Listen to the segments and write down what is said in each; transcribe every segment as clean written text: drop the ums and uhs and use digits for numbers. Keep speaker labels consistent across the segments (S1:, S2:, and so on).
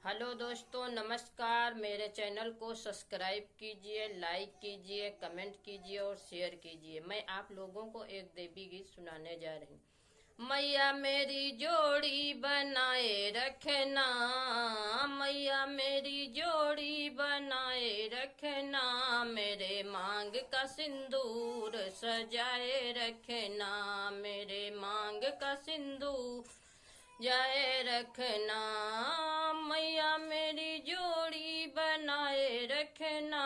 S1: Hello दोस्तों, नमस्कार। मेरे चैनल को सब्सक्राइब कीजिए, लाइक कीजिए, कमेंट कीजिए और शेयर कीजिए। मैं आप लोगों को एक देवी गीत सुनाने जा रही हूँ। मैया मेरी जोड़ी बनाए रखना, मैया मेरी जोड़ी बनाए रखना, मेरे मांग का सिंदूर सजाए रखना, मेरे मांग का सिंदूर जाए रखना, मैया मेरी जोड़ी बनाए रखना,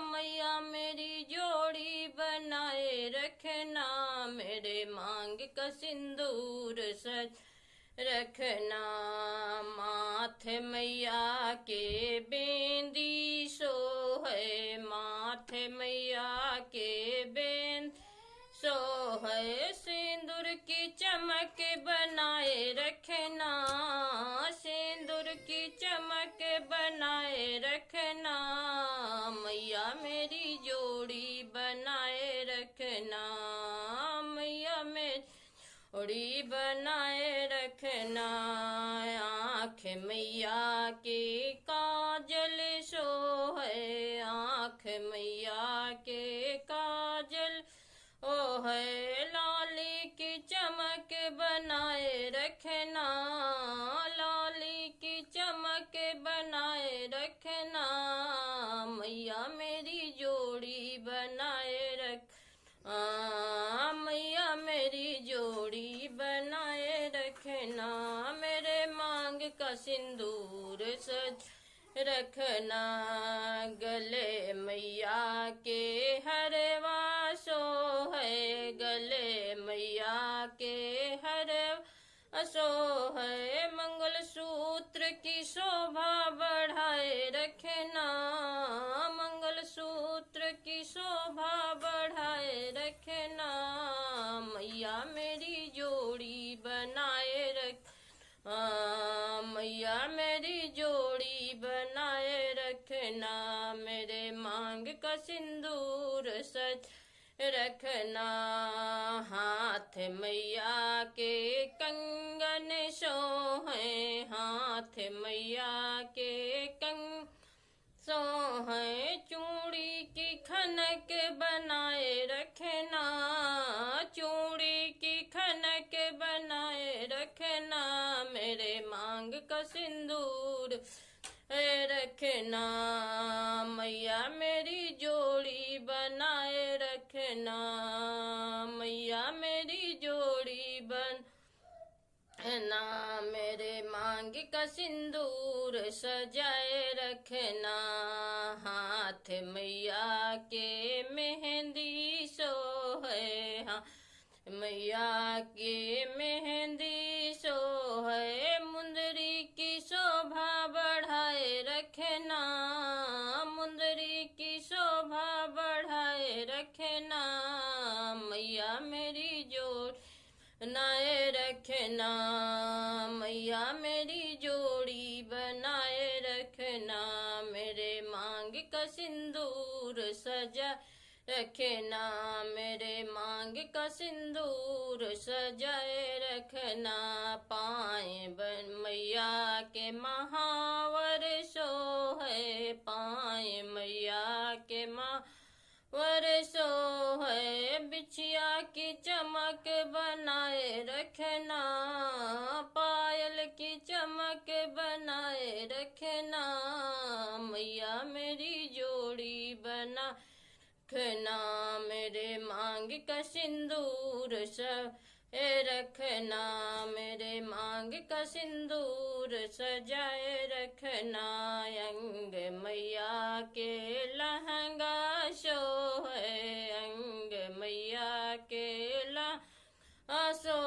S1: मैया मेरी जोड़ी बनाए रखना, मेरे मांग का सिंदूर सज रखना। माथे मैया के बेंदी सो है, माथे मैया के बेंद सो है, सिंदूर की चमक बनाए रखना, सिंदूर की चमक बनाए रखना, मैया मेरी जोड़ी बनाए रखना, मैया मेरी जोड़ी बनाए रखना। आँख मैया के काजल सो है, आँख मैया के काजल ओ है, लाली की चमक बनाए रखना, लाली की चमक बनाए रखना, मैया मेरी जोड़ी बनाए रख, मैया मेरी जोड़ी बनाए रखना, मेरे मांग का सिंदूर सज रखना, गले मैया के हरवा सो है, गले मैया के हरवा सो है, मंगल सूत्र की शोभा बढ़ाए रखना, मंगल सूत्र की शोभा बढ़ाए रखना, मैया मेरी जोड़ी बनाए रख, मैया मेरी जोड़ी बनाए रखना, मेरे मांग का सिंदूर सज रखना, हाथ मैया के कंगन सो है, हाथ मैया के कंगन सो है, चूड़ी की खनक बनाए रखना, चूड़ी की खनक बनाए रखना, मेरे मांग का सिंदूर रखना, मैया मेरी जोड़ी बनाए रखना, मैया मेरी जोड़ी ना, मेरे मांग का सिंदूर सजाए रखना, हाथ मैया के मेहंदी सो है, हाथ मैया के मेहंदी सो है, मुंदरी की शोभा बढ़ाए रखना, मुंदरी की शोभा बढ़ाए रखना, मैया मेरी जोड़ बनाए रखना, मैया मेरी जोड़ी बनाए रखना, मेरे मांग का सिंदूर सजा रखना, मेरे मांग का सिंदूर सजाए रखना, पाए बन मैया के महावर सो है, पाए मैया के वर्षो है, बिछिया की चमक बनाए रखना, पायल की चमक बनाए रखना, मैया मेरी जोड़ी बना रखना, मेरे मांग का सिंदूर सब रखना, मेरे मांग का सिंदूर सजाए रखना, अंग मैया के लहंगा सो है, अंग मैया के लहंगा सो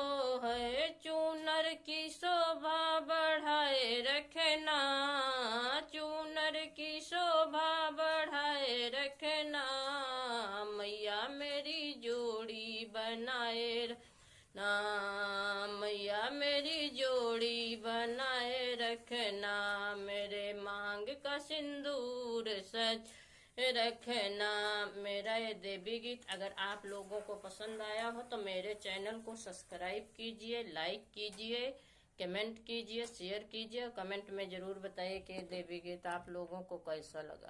S1: है, चूनर की शोभा बढ़ाए रखना, चूनर की शोभा बढ़ाए रखना, मैया मेरी जोड़ी बनाए रखना, मैया मेरी जोड़ी बनाए रखना, मेरे मांग का सिंदूर सज रखना। मेरा ये देवी गीत अगर आप लोगों को पसंद आया हो तो मेरे चैनल को सब्सक्राइब कीजिए, लाइक कीजिए, कमेंट कीजिए, शेयर कीजिए, कमेंट में जरूर बताइए कि देवी गीत आप लोगों को कैसा लगा।